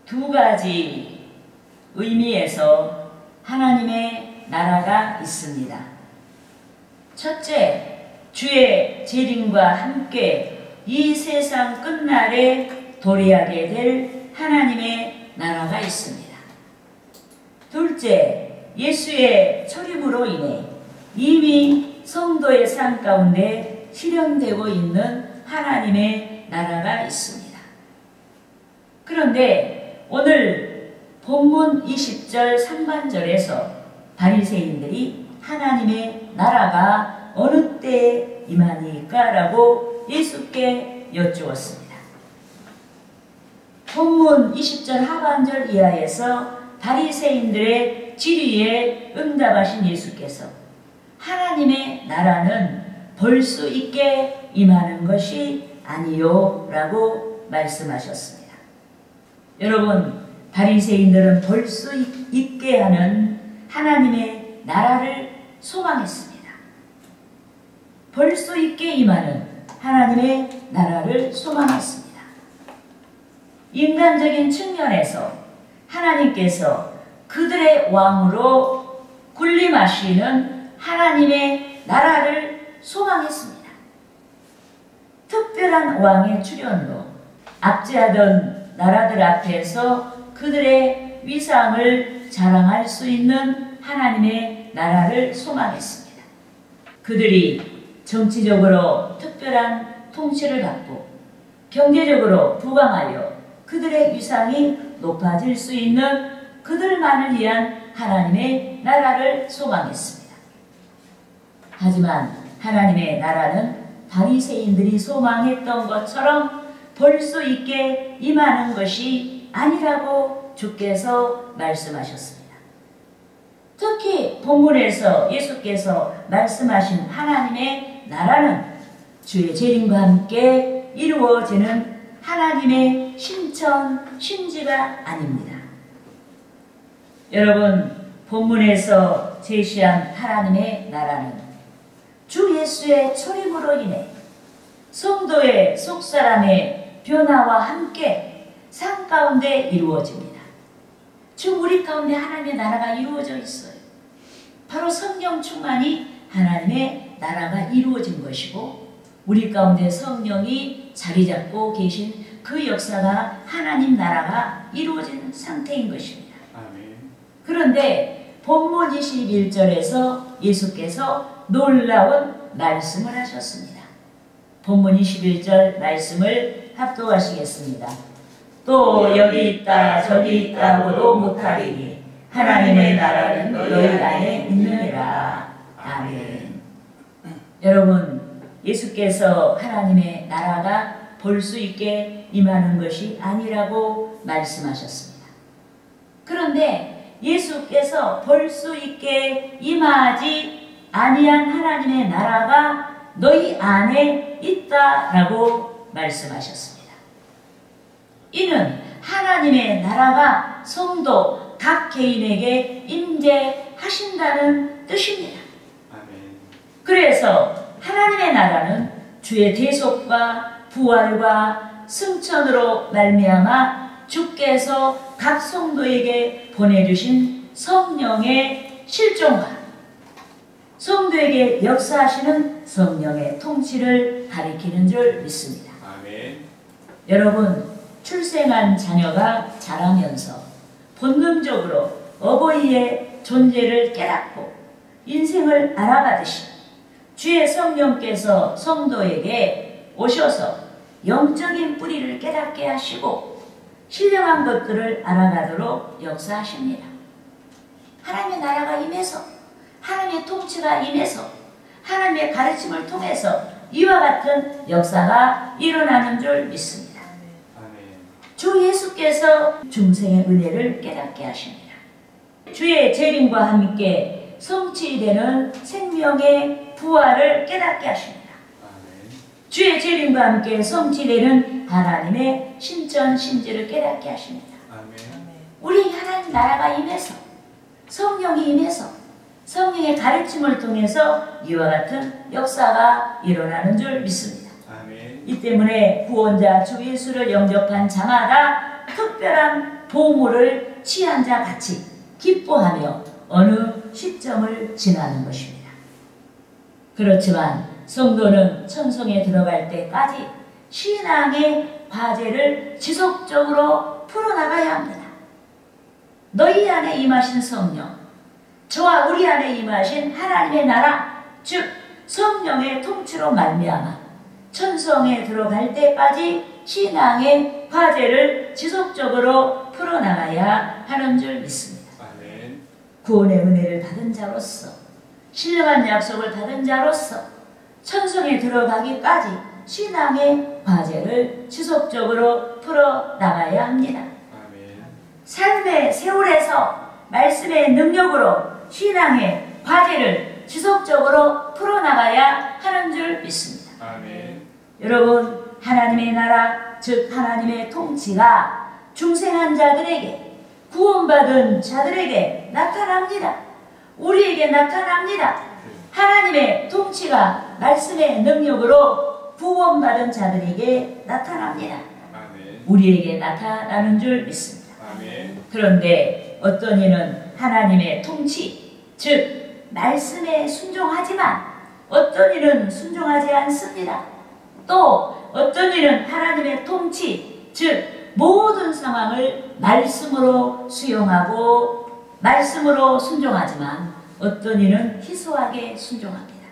두 가지 의미에서 하나님의 나라가 있습니다. 첫째, 주의 재림과 함께 이 세상 끝날에 도래하게 될 하나님의 나라가 있습니다. 둘째, 예수의 초림으로 인해 이미 성도의 삶 가운데 실현되고 있는 하나님의 나라가 있습니다. 그런데 오늘 본문 20절 상반절에서 바리새인들이 하나님의 나라가 어느 때에 임하니까? 라고 예수께 여쭈었습니다. 본문 20절 하반절 이하에서 바리새인들의 질의에 응답하신 예수께서 하나님의 나라는 볼 수 있게 임하는 것이 아니요 라고 말씀하셨습니다. 여러분, 바리새인들은 볼 수 있게 하는 하나님의 나라를 소망했습니다. 볼 수 있게 임하는 하나님의 나라를 소망했습니다. 인간적인 측면에서 하나님께서 그들의 왕으로 군림하시는 하나님의 나라를 소망했습니다. 특별한 왕의 출현으로 압제하던 나라들 앞에서 그들의 위상을 자랑할 수 있는 하나님의 나라를 소망했습니다. 그들이 정치적으로 특별한 통치를 받고 경제적으로 부강하여 그들의 위상이 높아질 수 있는 그들만을 위한 하나님의 나라를 소망했습니다. 하지만 하나님의 나라는 바리새인들이 소망했던 것처럼 볼 수 있게 임하는 것이 아니라고 주께서 말씀하셨습니다. 특히 본문에서 예수께서 말씀하신 하나님의 나라는 주의 재림과 함께 이루어지는 하나님의 신천, 신지가 아닙니다. 여러분, 본문에서 제시한 하나님의 나라는 주 예수의 초림으로 인해 성도의 속사람의 변화와 함께 삶 가운데 이루어집니다. 지금 우리 가운데 하나님의 나라가 이루어져 있어요. 바로 성령 충만이 하나님의 나라가 이루어진 것이고 우리 가운데 성령이 자리 잡고 계신 그 역사가 하나님 나라가 이루어진 상태인 것입니다. 아멘. 그런데 본문 21절에서 예수께서 놀라운 말씀을 하셨습니다. 본문 21절 말씀을 합독하시겠습니다. 또 여기 있다 저기 있다고도 못하리니 하나님의 나라는 너희 안에 있느니라. 아멘. 여러분, 예수께서 하나님의 나라가 볼 수 있게 임하는 것이 아니라고 말씀하셨습니다. 그런데 예수께서 볼 수 있게 임하지 아니한 하나님의 나라가 너희 안에 있다라고 말씀하셨습니다. 이는 하나님의 나라가 성도 각 개인에게 임재하신다는 뜻입니다. 아멘. 그래서 하나님의 나라는 주의 대속과 부활과 승천으로 말미암아 주께서 각 성도에게 보내주신 성령의 실종과 성도에게 역사하시는 성령의 통치를 가리키는 줄 믿습니다. 아멘. 여러분, 출생한 자녀가 자라면서 본능적으로 어버이의 존재를 깨닫고 인생을 알아가듯이 주의 성령께서 성도에게 오셔서 영적인 뿌리를 깨닫게 하시고 신령한 것들을 알아가도록 역사하십니다. 하나님의 나라가 임해서 하나님의 통치가 임해서 하나님의 가르침을 통해서 이와 같은 역사가 일어나는 줄 믿습니다. 아멘. 주 예수께서 중생의 은혜를 깨닫게 하십니다. 주의 재림과 함께 성취되는 생명의 부활을 깨닫게 하십니다. 아멘. 주의 재림과 함께 성취되는 하나님의 신천 신지를 깨닫게 하십니다. 아멘. 우리 하나님 나라가 임해서 성령이 임해서 성령의 가르침을 통해서 이와 같은 역사가 일어나는 줄 믿습니다. 아멘. 이 때문에 구원자 주 예수를 영접한 자마다 특별한 보물을 취한 자 같이 기뻐하며 어느 시점을 지나는 것입니다. 그렇지만 성도는 천성에 들어갈 때까지 신앙의 과제를 지속적으로 풀어나가야 합니다. 너희 안에 임하신 성령, 저와 우리 안에 임하신 하나님의 나라, 즉 성령의 통치로 말미암아 천성에 들어갈 때까지 신앙의 과제를 지속적으로 풀어나가야 하는 줄 믿습니다. 아멘. 구원의 은혜를 받은 자로서, 신령한 약속을 받은 자로서 천성에 들어가기까지 신앙의 과제를 지속적으로 풀어나가야 합니다. 아멘. 삶의 세월에서 말씀의 능력으로 신앙의 과제를 지속적으로 풀어나가야 하는 줄 믿습니다. 아멘. 여러분, 하나님의 나라, 즉 하나님의 통치가 중생한 자들에게, 구원받은 자들에게 나타납니다. 우리에게 나타납니다. 하나님의 통치가 말씀의 능력으로 구원받은 자들에게 나타납니다. 아멘. 우리에게 나타나는 줄 믿습니다. 아멘. 그런데 어떤 이는 하나님의 통치, 즉 말씀에 순종하지만 어떤 이는 순종하지 않습니다. 또 어떤 이는 하나님의 통치, 즉 모든 상황을 말씀으로 수용하고 말씀으로 순종하지만 어떤 이는 희소하게 순종합니다.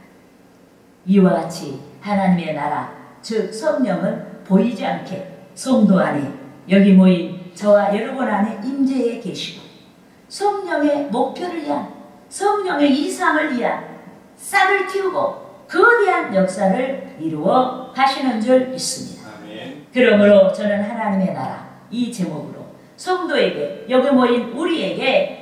이와 같이 하나님의 나라, 즉 성령은 보이지 않게 성도 안에, 여기 모인 저와 여러분 안에 임재해 계시고 성령의 목표를 위한, 성령의 이상을 위한 싹을 틔우고 거대한 역사를 이루어 가시는 줄 믿습니다. 아멘. 그러므로 저는 하나님의 나라, 이 제목으로 성도에게, 여기 모인 우리에게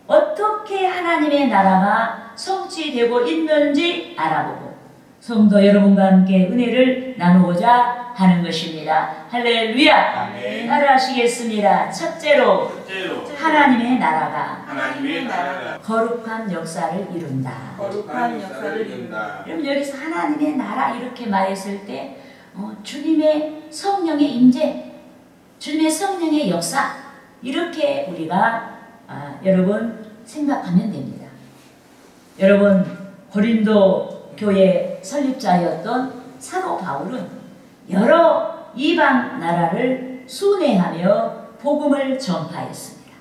어떻게 하나님의 나라가 성취되고 있는지 알아보고 성도 여러분과 함께 은혜를 나누고자 하는 것입니다. 할렐루야. 아멘. 따라하시겠습니다. 첫째로 첫째로 하나님의 나라가 하나님의 나라가 거룩한 역사를 이룬다. 거룩한 역사를 이룬다. 그럼 여기서 하나님의 나라 이렇게 말했을 때 주님의 성령의 임재, 주님의 성령의 역사, 이렇게 우리가 여러분 생각하면 됩니다. 여러분, 고린도 교회 설립자였던 사도 바울은 여러 이방 나라를 순회하며 복음을 전파했습니다.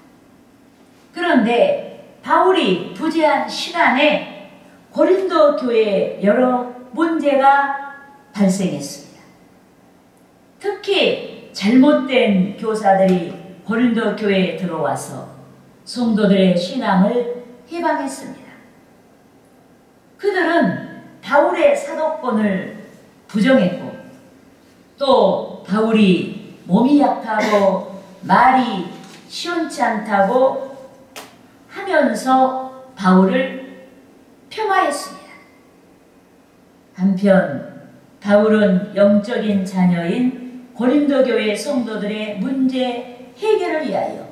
그런데 바울이 부재한 시간에 고린도 교회에 여러 문제가 발생했습니다. 특히 잘못된 교사들이 고린도 교회에 들어와서 성도들의 신앙을 해방했습니다. 그들은 바울의 사도권을 부정했고 또 바울이 몸이 약하고 말이 시원치 않다고 하면서 바울을 폄하했습니다. 한편 바울은 영적인 자녀인 고린도 교회 성도들의 문제 해결을 위하여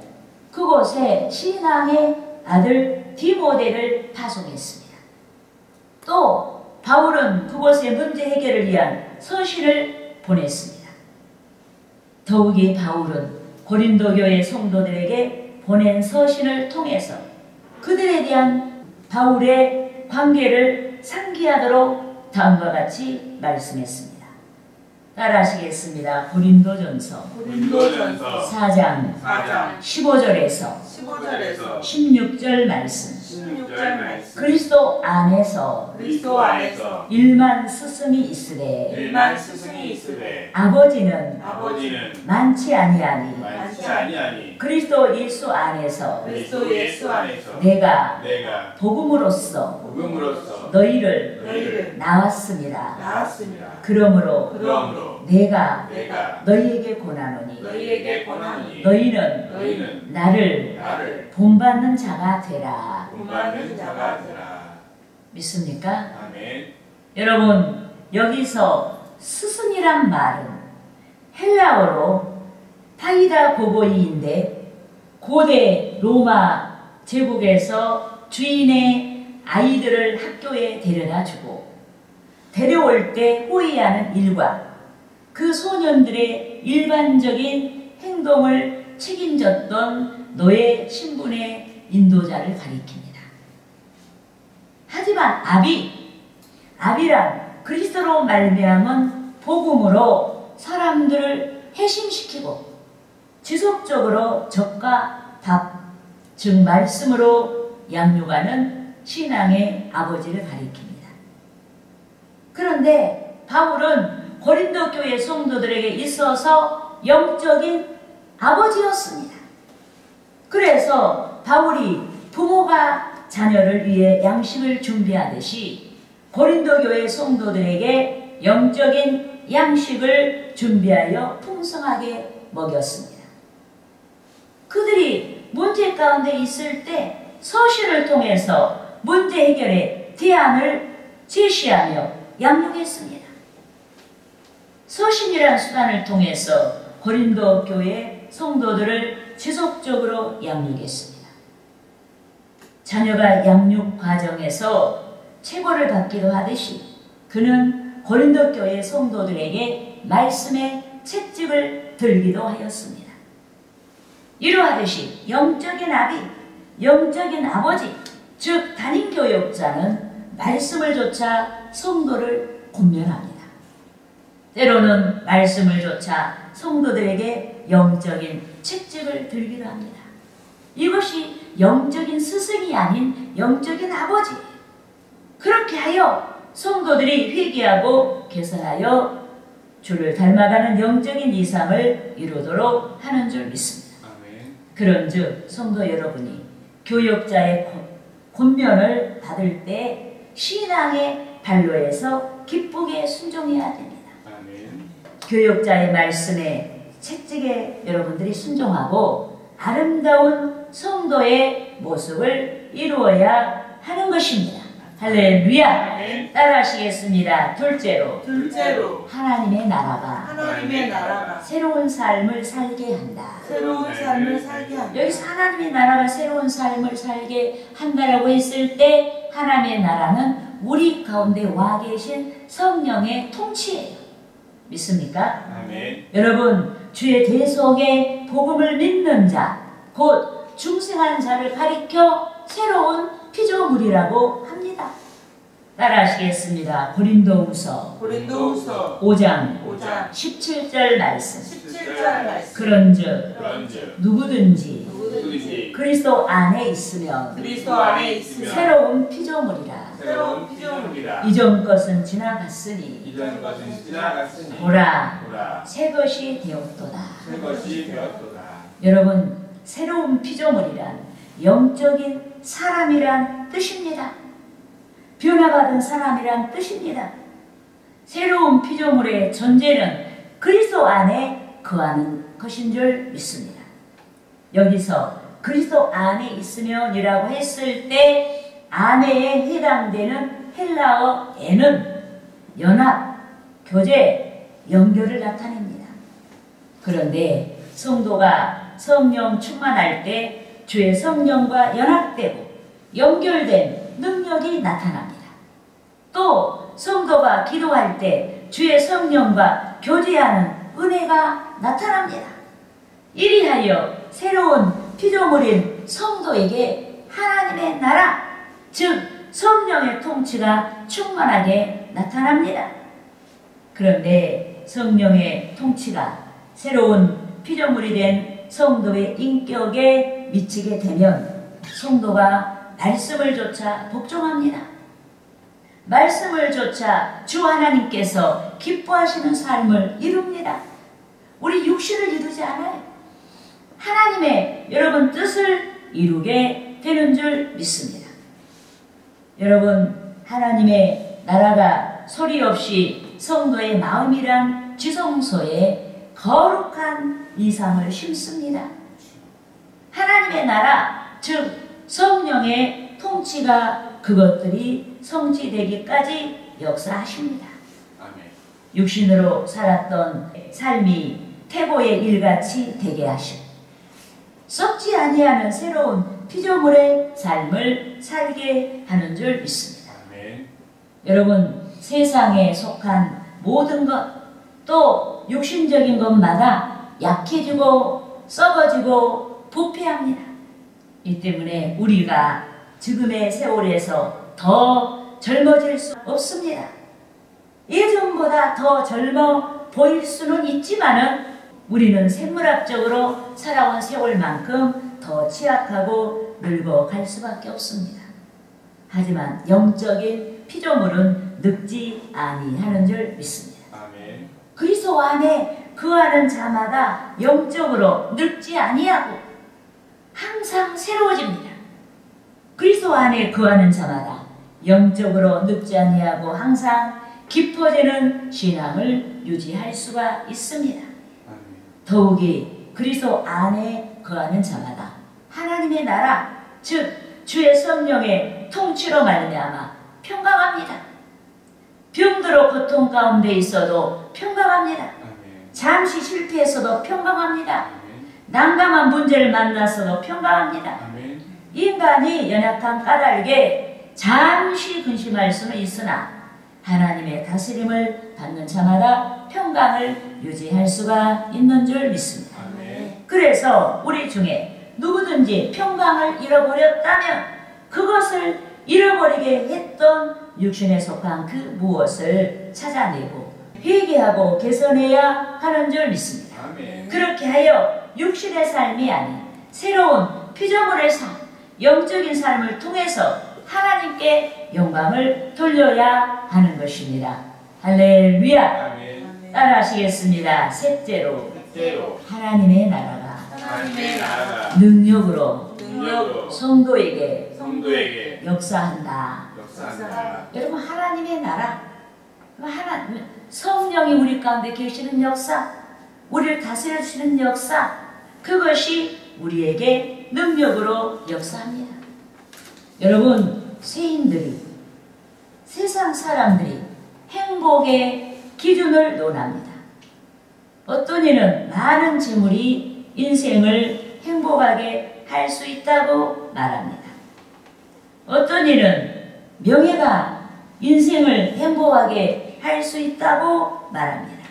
그곳에 신앙의 아들 디모데를 파송했습니다. 또 바울은 그곳의 문제 해결을 위한 서신을 보냈습니다. 더욱이 바울은 고린도 교회 성도들에게 보낸 서신을 통해서 그들에 대한 바울의 관계를 상기하도록 다음과 같이 말씀했습니다. 따라하시겠습니다. 고린도전서 4장 15절에서 16절 말씀. 그리스도 안에서 일만 스승이 있으되 아버지는 많지 아니하니 그리스도 예수 안에서 내가 복음으로써 너희를 낳았습니다. 그러므로 내가 너희에게 권하노니 너희는 나를 본받는 자가 되라. 믿습니까? 아멘. 여러분, 여기서 스승이란 말은 헬라어로 파이다고고이인데 고대 로마 제국에서 주인의 아이들을 학교에 데려다주고 데려올 때 호위하는 일과 그 소년들의 일반적인 행동을 책임졌던 노예 신분의 인도자를 가리킵니다. 하지만 아비란 그리스도로 말미암은 복음으로 사람들을 해심시키고 지속적으로 젖과 밥, 즉 말씀으로 양육하는 신앙의 아버지를 가리킵니다. 그런데 바울은 고린도 교회 성도들에게 있어서 영적인 아버지였습니다. 그래서 바울이 부모가 자녀를 위해 양식을 준비하듯이 고린도 교회 성도들에게 영적인 양식을 준비하여 풍성하게 먹였습니다. 그들이 문제 가운데 있을 때 서신을 통해서 문제 해결의 대안을 제시하며 양육했습니다. 서신이라는 수단을 통해서 고린도 교회 성도들을 지속적으로 양육했습니다. 자녀가 양육 과정에서 체고를 받기도 하듯이 그는 고린도 교회 성도들에게 말씀의 채찍을 들기도 하였습니다. 이러하듯이 영적인 아버지, 즉 담임교육자는 말씀을 조차 성도를 권면합니다. 때로는 말씀을 조차 성도들에게 영적인 채찍을 들기도 합니다. 이것이 영적인 스승이 아닌 영적인 아버지. 그렇게 하여 성도들이 회개하고 개선하여 주를 닮아가는 영적인 이상을 이루도록 하는 줄 믿습니다. 아멘. 그런즉 성도 여러분이 교육자의 권면을 받을 때 신앙의 발로에서 기쁘게 순종해야 됩니다. 아멘. 교육자의 말씀에 채찍에 여러분들이 순종하고 아름다운 성도의 모습을 이루어야 하는 것입니다. 할렐루야. 아멘. 따라하시겠습니다. 둘째로 하나님의 나라가 새로운 삶을 살게 한다. 여기서 하나님의 나라가 새로운 삶을 살게 한다라고 했을 때 하나님의 나라는 우리 가운데 와 계신 성령의 통치예요. 믿습니까? 아멘. 여러분, 주의 대속의 복음을 믿는 자, 곧 중생한 자를 가리켜 새로운 피조물이라고 합니다. 따라하시겠습니다. 고린도후서 5장 17절 말씀. 그런즉 누구든지 그리스도 안에 있으면 새로운 피조물이라. 이전 것은 지나갔으니 보라 새 것이 되었도다. 여러분, 새로운 피조물이란 영적인 사람이란 뜻입니다. 변화받은 사람이란 뜻입니다. 새로운 피조물의 존재는 그리스도 안에 거하는 것인 줄 믿습니다. 여기서 그리스도 안에 있으면이라고 했을 때 안에에 해당되는 헬라어 에는 연합, 교제, 연결을 나타냅니다. 그런데 성도가 성령 충만할 때 주의 성령과 연합되고 연결된 능력이 나타납니다. 또 성도가 기도할 때 주의 성령과 교제하는 은혜가 나타납니다. 이리하여 새로운 피조물인 성도에게 하나님의 나라, 즉 성령의 통치가 충만하게 나타납니다. 그런데 성령의 통치가 새로운 피조물이 된 성도의 인격에 미치게 되면 성도가 말씀을 조차 복종합니다. 말씀을 조차 주 하나님께서 기뻐하시는 삶을 이룹니다. 우리 육신을 이루지 않아요. 하나님의 여러분 뜻을 이루게 되는 줄 믿습니다. 여러분, 하나님의 나라가 소리 없이 성도의 마음이란 지성소에 거룩한 이상을 심습니다. 하나님의 나라, 즉 성령의 통치가 그것들이 성취되기까지 역사하십니다. 아멘. 육신으로 살았던 삶이 태고의 일같이 되게 하시고 썩지 아니하는 새로운 피조물의 삶을 살게 하는 줄 믿습니다. 아멘. 여러분, 세상에 속한 모든 것, 또 육신적인 것마다 약해지고 썩어지고 부패합니다. 이 때문에 우리가 지금의 세월에서 더 젊어질 수 없습니다. 예전보다 더 젊어 보일 수는 있지만은 우리는 생물학적으로 살아온 세월만큼 더 취약하고 늙어갈 수밖에 없습니다. 하지만 영적인 피조물은 늙지 아니하는 줄 믿습니다. 아멘. 그리스도 안에 거하는 자마다 영적으로 늙지 아니하고 항상 새로워집니다. 그리스도 안에 거하는 자마다 영적으로 늙지 아니하고 항상 깊어지는 신앙을 유지할 수가 있습니다. 아멘. 더욱이 그리스도 안에 거하는 자마다 하나님의 나라, 즉 주의 성령의 통치로 말미암아 평강합니다. 병들어 고통 가운데 있어도 평강합니다. 아멘. 잠시 실패했어도 평강합니다. 아멘. 난감한 문제를 만났어도 평강합니다. 아멘. 인간이 연약한 까닭에 잠시 근심할 수는 있으나 하나님의 다스림을 받는 자마다 평강을 유지할 수가 있는 줄 믿습니다. 아멘. 그래서 우리 중에 누구든지 평강을 잃어버렸다면 그것을 잃어버리게 했던 육신에 속한 그 무엇을 찾아내고 회개하고 개선해야 하는 줄 믿습니다. 아멘. 그렇게 하여 육신의 삶이 아닌 새로운 피조물의 삶, 영적인 삶을 통해서 하나님께 영광을 돌려야 하는 것입니다. 할렐루야. 아멘. 따라하시겠습니다. 셋째로 셋째로 하나님의 나라가 하나님의 나라가 능력으로 능력으로 성도에게 성도에게 역사한다. 역사한다. 여러분 하나님의 나라, 하나님 성령이 우리 가운데 계시는 역사, 우리를 다스려 주시는 역사, 그것이 우리에게 능력으로 역사합니다. 여러분 세인들이 세상 사람들이 행복의 기준을 논합니다. 어떤 이는 많은 재물이 인생을 행복하게 할 수 있다고 말합니다. 어떤 이는 명예가 인생을 행복하게 할 수 있다고 말합니다.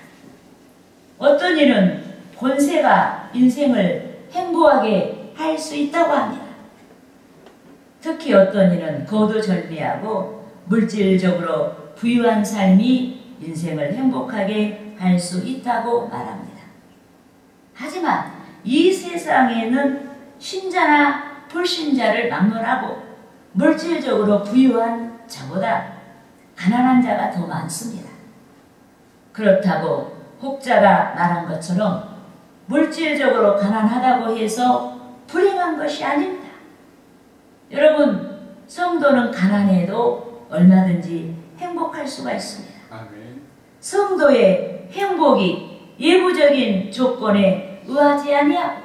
어떤 이는 권세가 인생을 행복하게 할 수 있다고 합니다. 특히 어떤 이는 거두절미하고 물질적으로 부유한 삶이 인생을 행복하게 할 수 있다고 말합니다. 하지만 이 세상에는 신자나 불신자를 막론하고 물질적으로 부유한 자보다 가난한 자가 더 많습니다. 그렇다고 혹자가 말한 것처럼 물질적으로 가난하다고 해서 불행한 것이 아닙니다. 여러분, 성도는 가난해도 얼마든지 행복할 수가 있습니다. 아멘. 성도의 행복이 예부적인 조건에 의하지 아니하고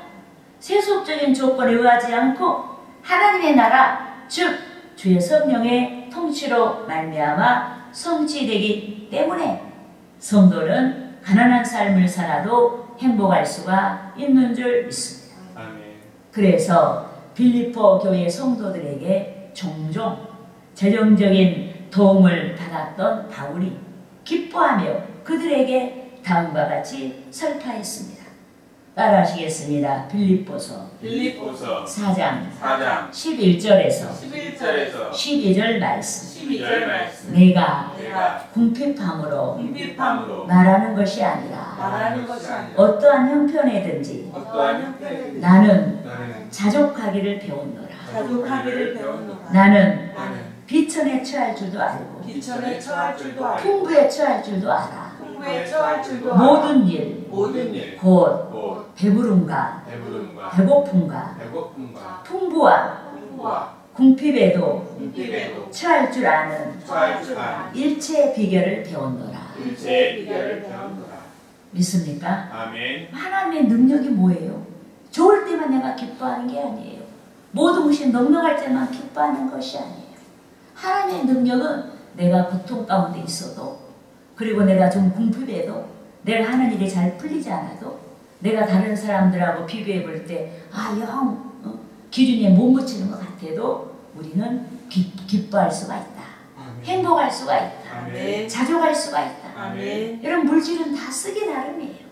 세속적인 조건에 의하지 않고 하나님의 나라, 즉 주의 성령의 통치로 말미암아 성취되기 때문에 성도는 가난한 삶을 살아도 행복할 수가 있는 줄 믿습니다. 아멘. 그래서 빌립보 교회 성도들에게 종종 재정적인 도움을 받았던 바울이 기뻐하며 그들에게 다음과 같이 설파했습니다. 따라하시겠습니다. 빌립보서 빌립보서 4장 4장 11절에서 11절에서 12절 말씀. 12절 말씀. 내가 내가 궁핍함으로 궁핍함으로 말하는 것이 아니라 말하는 것이 아니라 어떠한 형편에든지 어떠한 형편이든지 나는 나는 자족하기를 배웠노라. 자족하기를 배웠노라. 나는 나는 비천에 처할 줄도 알고 비천에 처할 줄도 알고 풍부에 처할 줄도 알아. 풍부에 처할 줄도 알고 모든 일, 모든 일, 곧 곧 배부름과 배부름과 배고픔과 배고픔과 풍부와 풍부와 궁핍에도 궁핍에도 처할 줄 아는 처할 줄 아는 일체의 비결을 배웠노라. 일체의 비결을 배웠노라. 믿습니까? 아멘. 하나님의 능력이 뭐예요? 좋을 때만 내가 기뻐하는 게 아니에요. 모든 것이 넉넉할 때만 기뻐하는 것이 아니에요. 하나님의 능력은 내가 고통 가운데 있어도, 그리고 내가 좀 궁핍해도, 내가 하는 일이 잘 풀리지 않아도, 내가 다른 사람들하고 비교해 볼 때 기준에 못 미치는 것 같아도 우리는 기뻐할 수가 있다. 아멘. 행복할 수가 있다. 아멘. 자족할 수가 있다. 아멘. 이런 물질은 다 쓰기 나름이에요.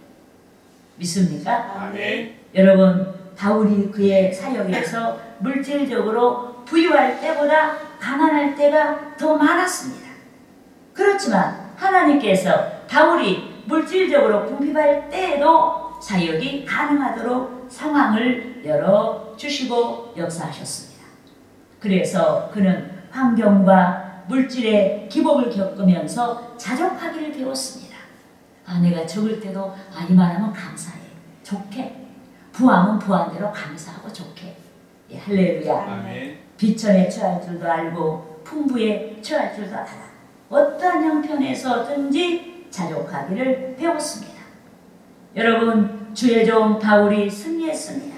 믿습니까? 아멘. 여러분, 바울이 그의 사역에서 물질적으로 부유할 때보다 가난할 때가 더 많았습니다. 그렇지만 하나님께서 바울이 물질적으로 궁핍할 때에도 사역이 가능하도록 상황을 열어주시고 역사하셨습니다. 그래서 그는 환경과 물질의 기복을 겪으면서 자족하기를 배웠습니다. 내가 적을 때도 이만하면 감사해. 좋게. 부하면 부한 대로 감사하고 좋게. 예, 할렐루야. 아멘. 비천에 처할 줄도 알고 풍부에 처할 줄도 알아. 어떠한 형편에서든지 자족하기를 배웠습니다. 여러분, 주의 종 바울이 승리했습니다.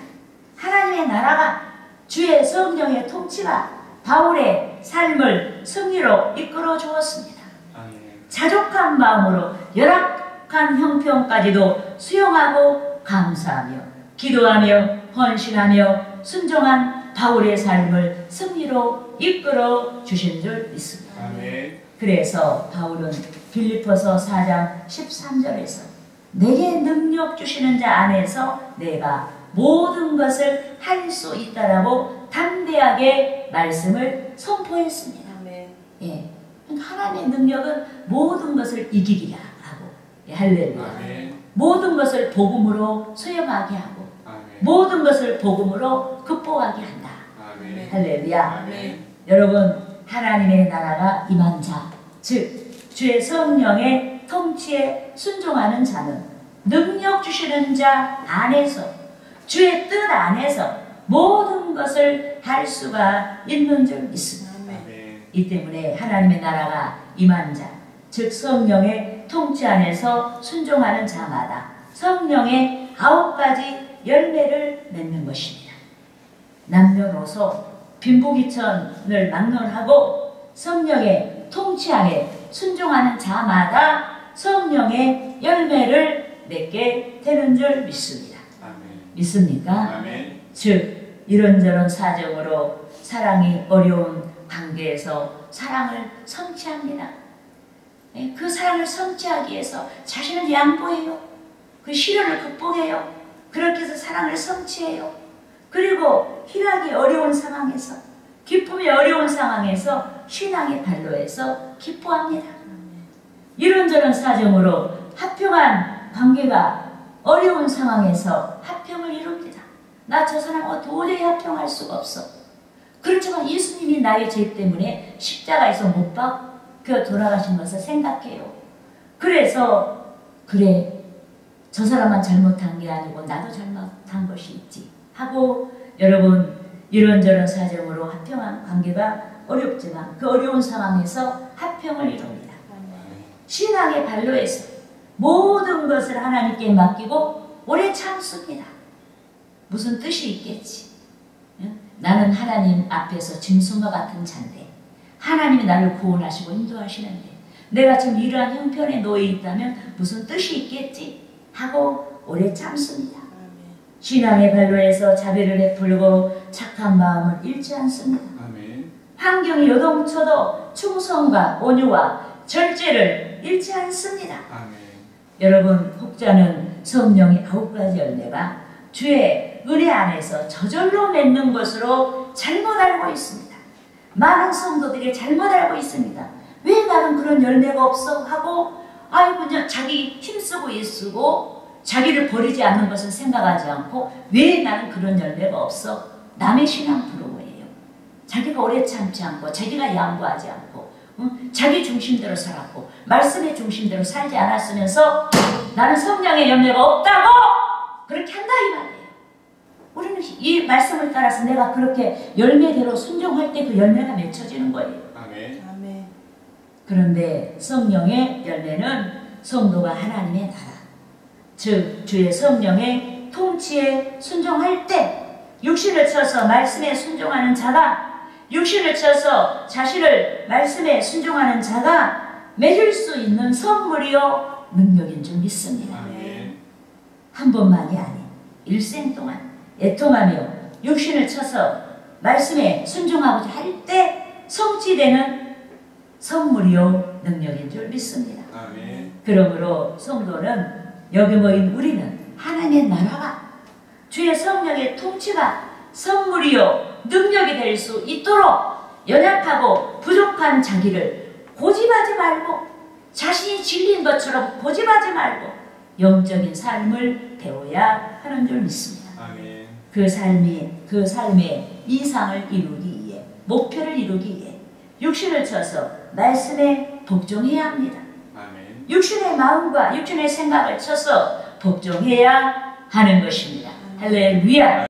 하나님의 나라가 주의 성령의 통치가 바울의 삶을 승리로 이끌어 주었습니다. 아멘. 자족한 마음으로 열악한 형편까지도 수용하고 감사하며 기도하며 헌신하며 순종한 바울의 삶을 승리로 이끌어 주신 줄 믿습니다. 아멘. 그래서 바울은 빌립보서 4장 13절에서 내게 능력 주시는 자 안에서 내가 모든 것을 할 수 있다라고 담대하게 말씀을 선포했습니다. 아멘. 예, 하나님의 능력은 모든 것을 이기리라 하고, 예, 할렐루야. 아멘. 모든 것을 복음으로 수용하게 하고, 아멘. 모든 것을 복음으로 극복하게 한다. 아멘. 할렐루야. 아멘. 여러분, 하나님의 나라가 임한 자, 즉 주의 성령의 통치에 순종하는 자는 능력 주시는 자 안에서, 주의 뜻 안에서 모든 것을 할 수가 있는 줄 믿습니다. 아멘. 이 때문에 하나님의 나라가 임한 자, 즉 성령의 통치 안에서 순종하는 자마다 성령의 9가지 열매를 맺는 것입니다. 남녀노소 빈부귀천을 막론하고 성령의 통치 안에 순종하는 자마다 성령의 열매를 맺게 되는 줄 믿습니다. 아멘. 믿습니까? 아멘. 즉 이런저런 사정으로 사랑이 어려운 관계에서 사랑을 성취합니다. 그 사랑을 성취하기 위해서 자신을 양보해요. 그 시련을 극복해요. 그렇게 해서 사랑을 성취해요. 그리고 희락이 어려운 상황에서, 기쁨이 어려운 상황에서 신앙의 발로에서 기뻐합니다. 이런저런 사정으로 합평한 관계가 어려운 상황에서 합평을 이룹니다. 나 저 사람하고 도저히 합평할 수가 없어. 그렇지만 예수님이 나의 죄 때문에 십자가에서 못 박혀 돌아가신 것을 생각해요. 그래서 그래, 저 사람만 잘못한 게 아니고 나도 잘못한 것이 있지 하고, 여러분, 이런저런 사정으로 합평한 관계가 어렵지만 그 어려운 상황에서 합평을 이룹니다. 신앙의 발로에서 모든 것을 하나님께 맡기고 오래 참습니다. 무슨 뜻이 있겠지? 나는 하나님 앞에서 짐승과 같은 자인데 하나님이 나를 구원하시고 인도하시는데 내가 지금 이러한 형편에 놓여 있다면 무슨 뜻이 있겠지? 하고 오래 참습니다. 신앙의 발로에서 자비를 베풀고 착한 마음을 잃지 않습니다. 아멘. 환경이 요동쳐도 충성과 온유와 절제를 잃지 않습니다. 아멘. 여러분, 혹자는 성령의 9가지 열매가 주의 은혜 안에서 저절로 맺는 것으로 잘못 알고 있습니다. 많은 성도들이 잘못 알고 있습니다. 왜 나는 그런 열매가 없어? 하고 그냥 자기 힘쓰고 애쓰고 자기를 버리지 않는 것을 생각하지 않고 왜 나는 그런 열매가 없어? 남의 신앙 부러워해요. 자기가 오래 참지 않고 자기가 양보하지 않고 자기 중심대로 살았고 말씀의 중심대로 살지 않았으면서 나는 성령의 열매가 없다고 그렇게 한다 이 말이에요. 우리는 이 말씀을 따라서 내가 그렇게 열매대로 순종할 때 그 열매가 맺혀지는 거예요. 아멘. 아멘. 그런데 성령의 열매는 성도가 하나님의 나라, 즉 주의 성령의 통치에 순종할 때 육신을 쳐서 말씀에 순종하는 자가, 육신을 쳐서 자신을 말씀에 순종하는 자가 맺을 수 있는 선물이요 능력인 줄 믿습니다. 아멘. 한 번만이 아닌 일생 동안 애통하며 육신을 쳐서 말씀에 순종하고자 할 때 성취되는 선물이요 능력인 줄 믿습니다. 아멘. 그러므로 성도는 여기 모인 우리는 하나님의 나라가 주의 성령의 통치가 선물이요 능력이 될 수 있도록 연약하고 부족한 자기를 고집하지 말고 자신이 진리인 것처럼 고집하지 말고 영적인 삶을 배워야 하는 줄 믿습니다. 아멘. 그 삶의 이상을 이루기 위해 목표를 이루기 위해 육신을 쳐서 말씀에 복종해야 합니다. 아멘. 육신의 마음과 육신의 생각을 쳐서 복종해야 하는 것입니다. 할렐루야.